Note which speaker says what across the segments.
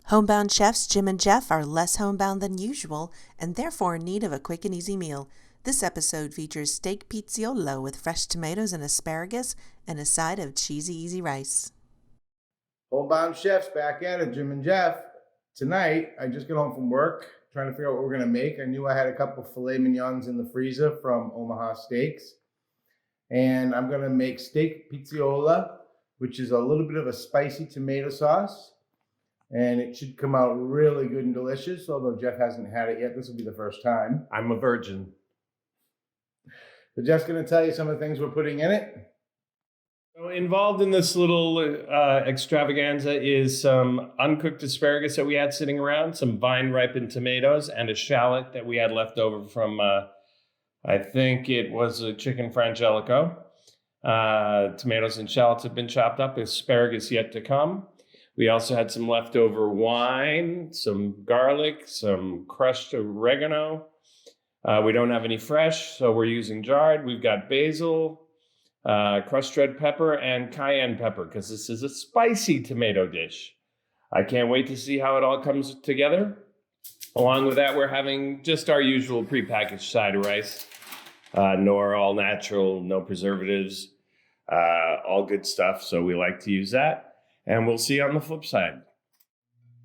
Speaker 1: Homebound chefs Jim and Jeff are less homebound than usual and therefore in need of a quick and easy meal. This episode features steak pizzaiola with fresh tomatoes and asparagus and a side of cheesy easy rice.
Speaker 2: Homebound chefs back at it, Jim and Jeff. Tonight, I just got home from work, trying to figure out what we're gonna make. I knew I had a couple filet mignons in the freezer from Omaha Steaks. And I'm gonna make steak pizzaiola, which is a little bit of a spicy tomato sauce. And it should come out really good and delicious, although Jeff hasn't had it yet. This will be the first time.
Speaker 3: I'm a virgin.
Speaker 2: So Jeff's gonna tell you some of the things we're putting in it.
Speaker 3: So involved in this little extravaganza is some uncooked asparagus that we had sitting around, some vine-ripened tomatoes, and a shallot that we had left over from, I think it was a chicken frangelico. Tomatoes and shallots have been chopped up, asparagus yet to come. We also had some leftover wine, some garlic, some crushed oregano. We don't have any fresh, so we're using jarred. We've got basil, crushed red pepper, and cayenne pepper, because this is a spicy tomato dish. I can't wait to see how it all comes together. Along with that, we're having just our usual prepackaged side of rice. Nor all natural, no preservatives, all good stuff. So we like to use that. And we'll see you on the flip side.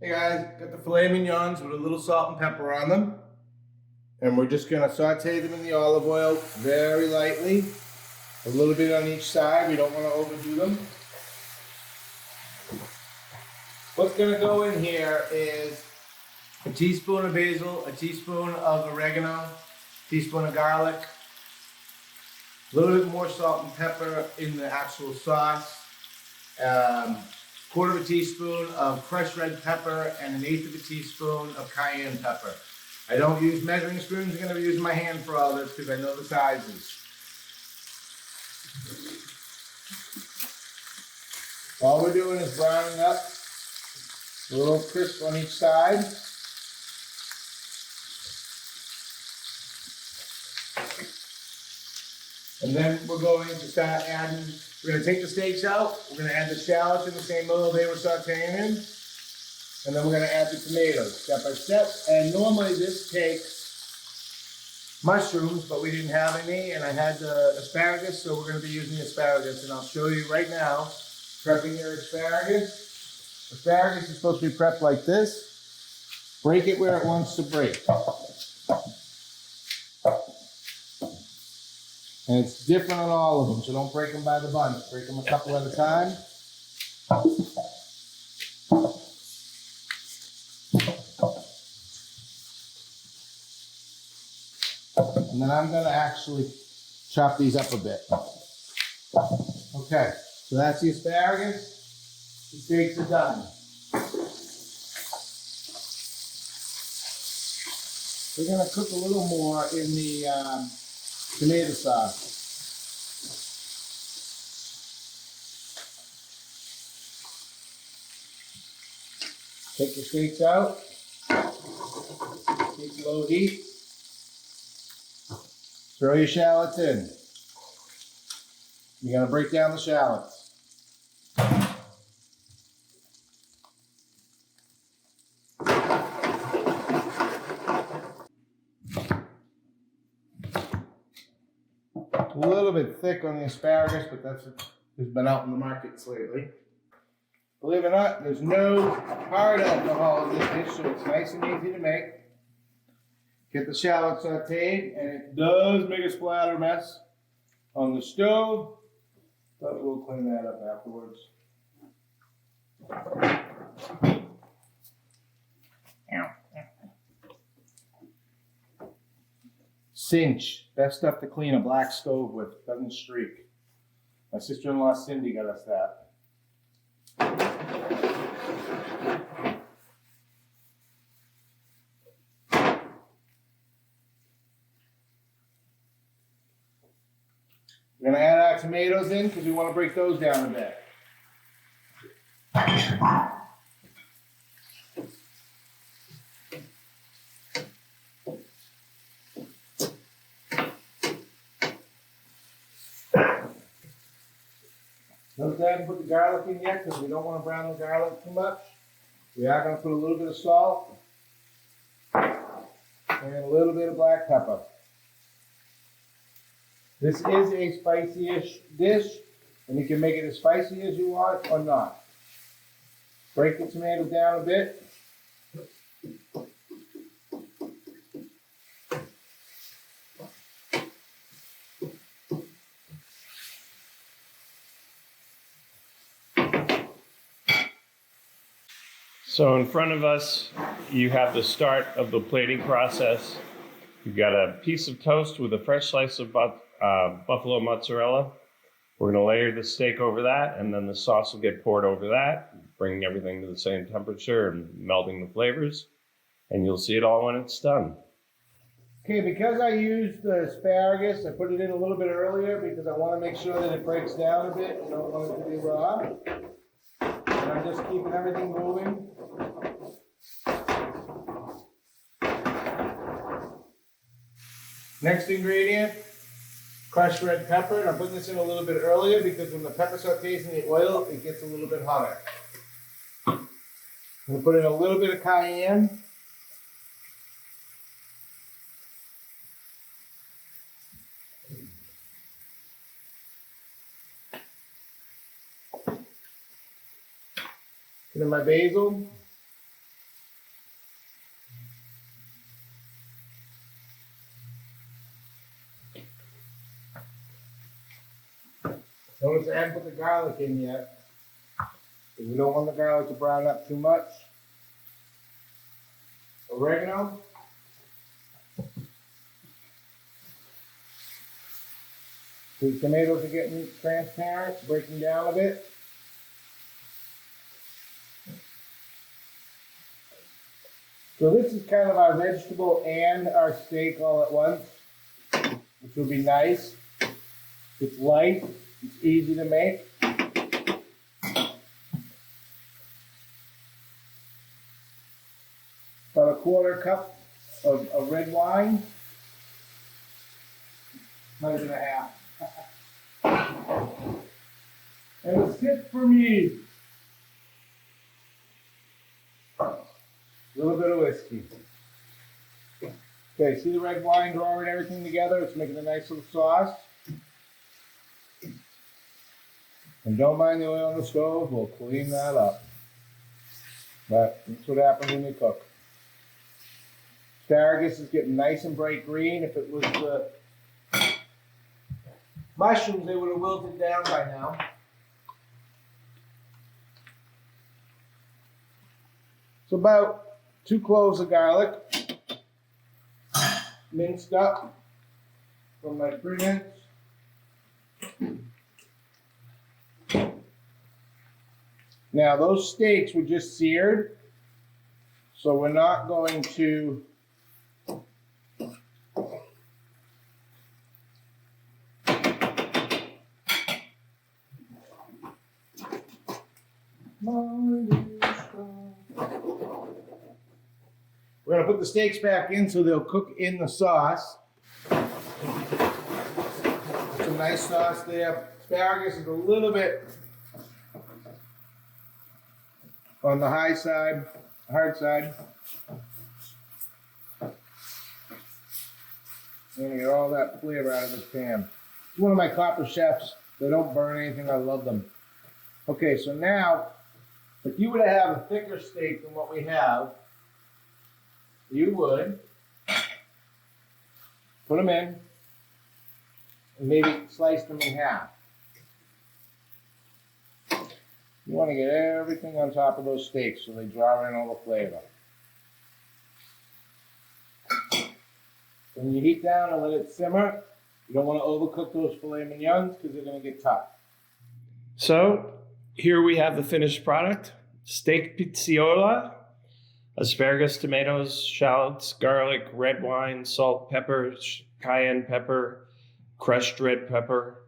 Speaker 2: Hey guys, got the filet mignons with a little salt and pepper on them. And we're just gonna saute them in the olive oil very lightly. A little bit on each side, we don't wanna overdo them. What's gonna go in here is a teaspoon of basil, a teaspoon of oregano, a teaspoon of garlic, a little bit more salt and pepper in the actual sauce, quarter of a teaspoon of crushed red pepper, and 1/8 of a teaspoon of cayenne pepper. I don't use measuring spoons. I'm going to be using my hand for all this because I know the sizes. All we're doing is browning up a little crisp on each side. And then we're going to start adding, we're going to take the steaks out, we're going to add the shallots in the same oil they were sauteing in, and then we're going to add the tomatoes step by step. And normally this takes mushrooms, but we didn't have any, and I had the asparagus, so we're going to be using the asparagus, and I'll show you right now, prepping your asparagus. Asparagus is supposed to be prepped like this. Break it where it wants to break. And it's different on all of them, so don't break them by the bunch. Break them a couple at a time. And then I'm gonna actually chop these up a bit. Okay, so that's the asparagus. The steaks are done. We're gonna cook a little more in the tomato sauce. Take the steaks out. Keep low heat. Throw your shallots in. You're gonna break down the shallots. A little bit thick on the asparagus, but that's what has been out in the markets lately. Believe it or not, there's no hard alcohol in this dish, so it's nice and easy to make. Get the shallot sauteed, and it does make a splatter mess on the stove, but we'll clean that up afterwards. Cinch, best stuff to clean a black stove with, doesn't streak. My sister-in-law Cindy got us that. We're gonna add our tomatoes in because we want to break those down a bit. Don't go ahead and put the garlic in yet because we don't want to brown the garlic too much. We are going to put a little bit of salt and a little bit of black pepper. This is a spicy-ish dish, and you can make it as spicy as you want or not. Break the tomatoes down a bit.
Speaker 3: So in front of us, you have the start of the plating process. You've got a piece of toast with a fresh slice of buffalo mozzarella. We're going to layer the steak over that, and then the sauce will get poured over that, bringing everything to the same temperature and melting the flavors. And you'll see it all when it's done.
Speaker 2: Okay, because I used the asparagus, I put it in a little bit earlier because I want to make sure that it breaks down a bit. I don't want it to be raw. And I'm just keeping everything moving. Next ingredient, crushed red pepper. And I'm putting this in a little bit earlier because when the pepper sautés in the oil, it gets a little bit hotter. I'm going to put in a little bit of cayenne. And then my basil. Notice I haven't put the garlic in yet, because we don't want the garlic to brown up too much. Oregano. The tomatoes are getting transparent, breaking down a bit. So this is kind of our vegetable and our steak all at once, which will be nice. It's light, it's easy to make. About a quarter cup of red wine. Not even a half. And a sip for me. A little bit of whiskey. Okay, see the red wine drawing everything together? It's making a nice little sauce. And don't mind the oil on the stove, we'll clean that up. But that's what happens when you cook. Asparagus is getting nice and bright green. If it was mushrooms, they would have wilted down by now. So about 2 cloves of garlic, minced up from my pre-mince. Now those steaks were just seared, so we're not going to We're going to put the steaks back in so they'll cook in the sauce. Some nice sauce there. Asparagus is a little bit on the high side, hard side. And you get all that flavor out of this pan. It's one of my copper chefs. They don't burn anything. I love them. Okay, so now, if you were to have a thicker steak than what we have, you would put them in and maybe slice them in half. You want to get everything on top of those steaks so they draw in all the flavor. When you heat down and let it simmer, you don't want to overcook those filet mignons because they're going to get tough.
Speaker 3: So here we have the finished product. Steak pizzaiola. Asparagus, tomatoes, shallots, garlic, red wine, salt, pepper, cayenne pepper, crushed red pepper,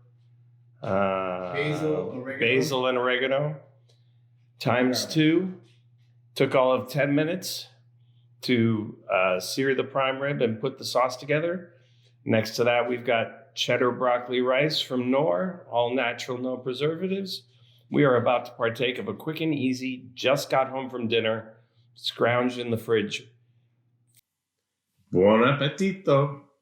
Speaker 3: basil and oregano, times 2. Took all of 10 minutes to sear the prime rib and put the sauce together. Next to that, we've got cheddar broccoli rice from Knorr, all natural, no preservatives. We are about to partake of a quick and easy, just got home from dinner, scrounged in the fridge.
Speaker 4: Buon appetito.